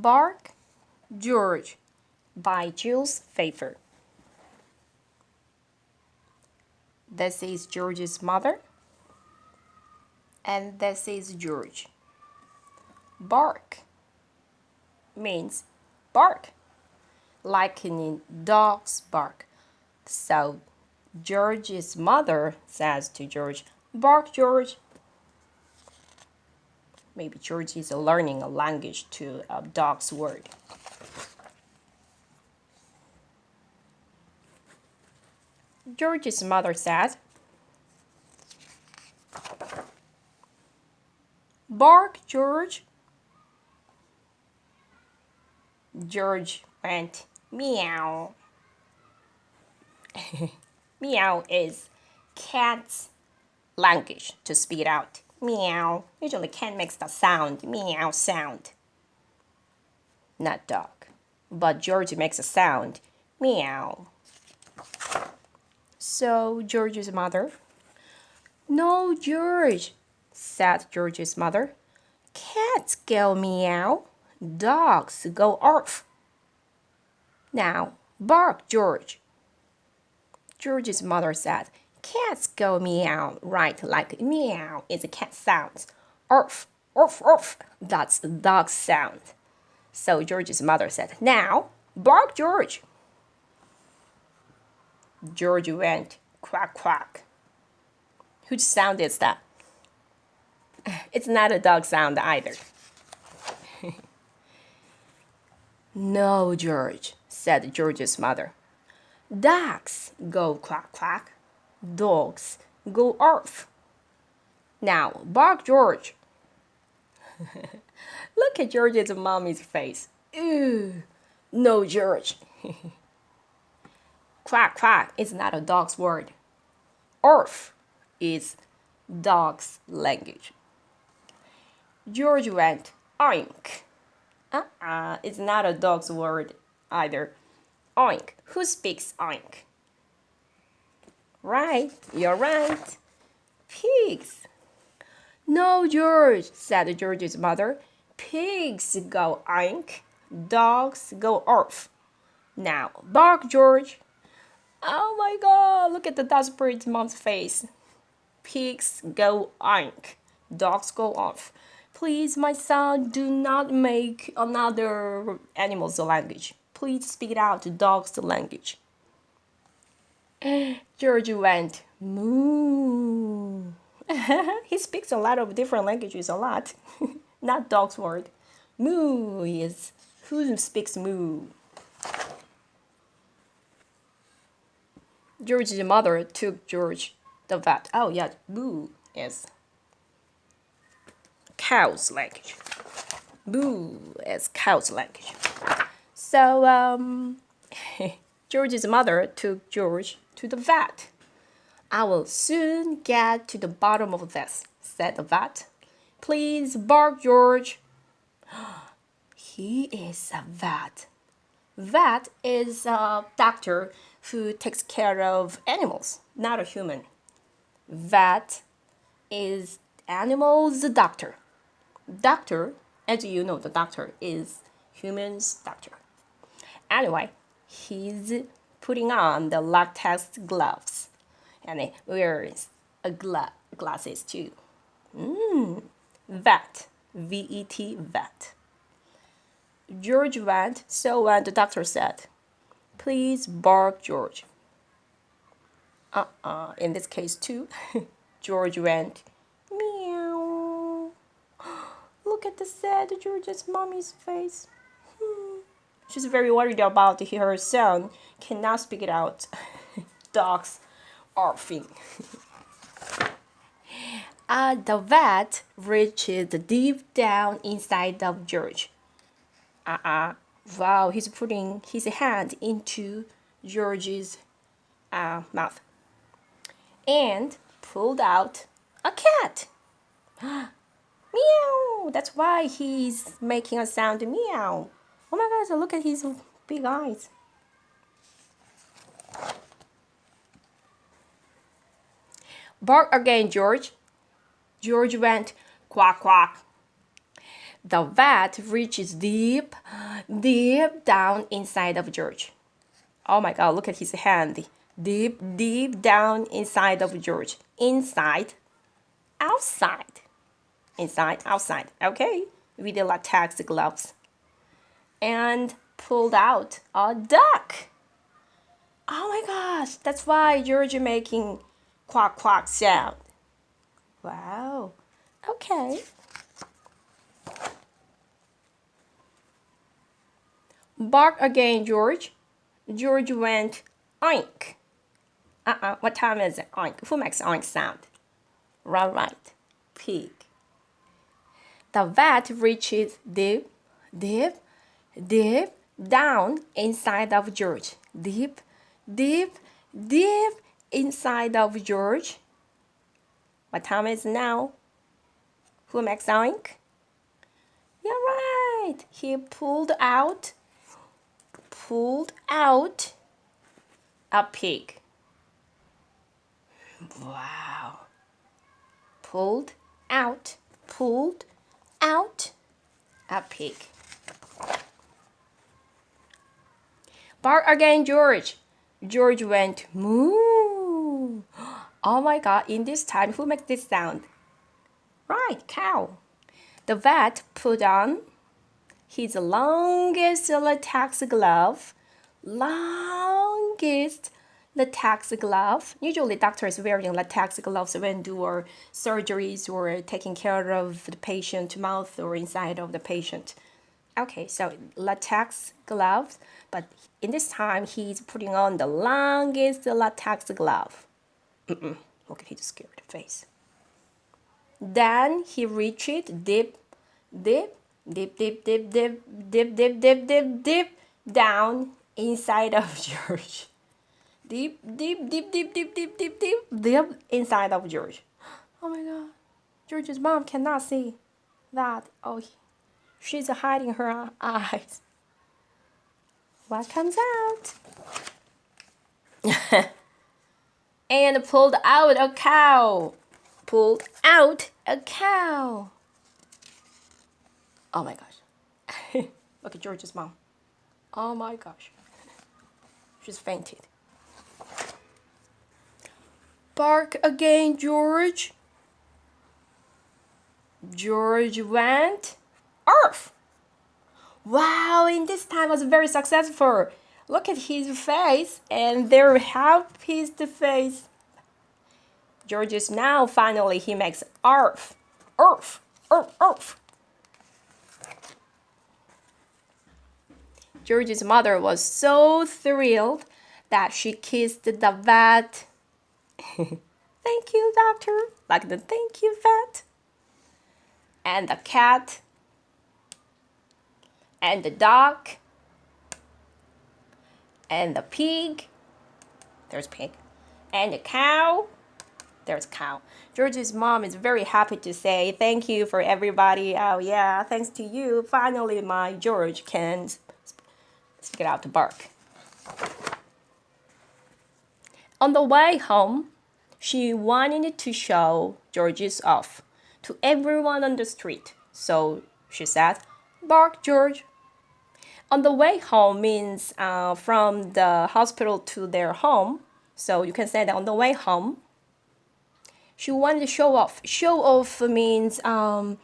Bark, George by Jules Favor. This is George's mother, and this is George. Bark means bark, like in dog's bark. So George's mother says to George, "Bark, George." Maybe George is learning a language to a dog's word. George's mother said, "Bark, George." George went, "Meow." Meow is cat's language to speak out. Meow. Usually cat makes the sound, meow sound. Not dog. But George makes a sound, meow. So George's mother, "No, George," said George's mother. "Cats go meow, dogs go arf. Now, bark, George." George's mother said, "Cats go meow, right, like meow is a cat sound. Arf, arf, arf, that's a dog sound." So George's mother said, "Now, bark, George." George went, "Quack, quack." Whose sound is that? It's not a dog sound either. "No, George," said George's mother. "Dogs go quack, quack. Dogs go arf. Now, bark, George." Look at George's mommy's face. "Ew, no, George." Quack, quack is not a dog's word. Arf is dog's language. George went, "Oink." It's not a dog's word either. Oink. Who speaks oink? Right, you're right. Pigs. "No, George," said George's mother. "Pigs go oink, dogs go arf. Now, bark, George." Oh my God, look at the desperate mom's face. Pigs go oink, dogs go arf. Please, my son, do not make another animal's language. Please speak it out to dog's language. George went, "Moo." He speaks a lot of different languages, a lot. Not dog's word. Moo is who speaks moo. George's mother took George the vet. Oh yeah, moo is cow's language. Moo is cow's language. So George's mother took George to the vet. "I will soon get to the bottom of this," said the vet. "Please bark, George." He is a vet. Vet is a doctor who takes care of animals, not a human. Vet is animals' doctor. Doctor, as you know, the doctor is human's doctor. Anyway, he's putting on the latex gloves and he wears a glasses too. Vet, V-E-T, vet. George went, so when the doctor said, "Please bark, George." In this case too, George went, "Meow." Look at the sad George's mommy's face. She's very worried about her son cannot speak it out. Dogs arfing. The vet reached deep down inside of George. Wow, he's putting his hand into George's mouth and pulled out a cat. Meow! That's why he's making a sound, meow. Oh my God, so look at his big eyes. "Bark again, George." George went, "Quack, quack." The vat reaches deep, deep down inside of George. Oh my God, look at his hand. Deep, deep down inside of George. Inside, outside. Inside, outside. Okay, with the latex gloves. And pulled out a duck. Oh my gosh, that's why George is making quack quack sound. Wow, okay. Bark again, George. George went oink. What time is it? Oink. Who makes oink sound? Right. Pig. The vat reaches deep, deep, deep down inside of George. Deep, deep, deep inside of George. What time is it now? Who makes oink? You're right. He pulled out a pig. Wow. Pulled out a pig. Bark again, George. George went moo. Oh my God, in this time, who makes this sound? Right, cow. The vet put on his longest latex glove. Usually doctors wearing latex gloves when doing surgeries or taking care of the patient mouth or inside of the patient. Okay, so latex gloves, but in this time he's putting on the longest latex glove. Look at his scared face. Then he reached deep down inside of George. Deep inside of George. Oh my God. George's mom cannot see that. Oh, she's hiding her eyes. What comes out? And pulled out a cow. Pulled out a cow. Oh my gosh. Look at George's mom. Oh my gosh. She's fainted. Bark again, George. George went off. Wow, in this time was very successful. Look at his face, and there half his face. George is now finally he makes arf. George's mother was so thrilled that she kissed the vet. Thank you, doctor. Like the thank you, vet. And the cat. And the dog. And the pig. There's pig. And the cow. There's cow. George's mom is very happy to say thank you for everybody. Oh yeah, thanks to you. Finally, my George can speak it out to bark. On the way home, she wanted to show George's off to everyone on the street. So she said, "Bark, George." On the way home means from the hospital to their home. So you can say that on the way home, she wanted to show off. Show off means I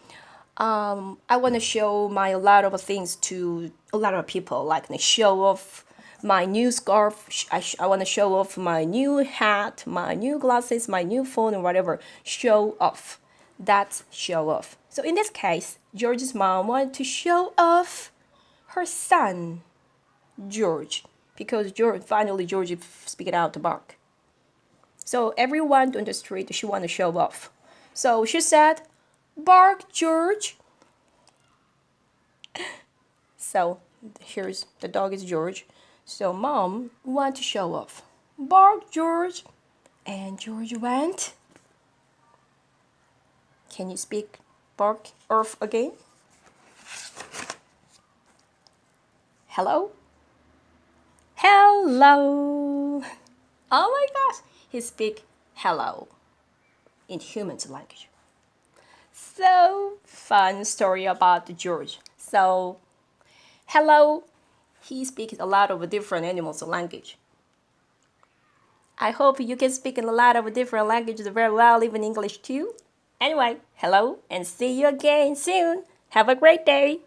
want to show my a lot of things to a lot of people, like show off my new scarf. I want to show off my new hat, my new glasses, my new phone, or whatever. Show off. That's show off. So in this case, George's mom wanted to show off her son, George, because finally George speak it out to bark. So everyone on the street, she wanted to show off. So she said, "Bark, George." So here's the dog is George. So mom wanted to show off. "Bark, George." And George went. Can you speak bark earth again? Hello? Hello. Oh my gosh. He speak hello in human's language. So, fun story about George. So, hello. He speaks a lot of different animals' language. I hope you can speak in a lot of different languages very well, even English too. Anyway, hello and see you again soon. Have a great day.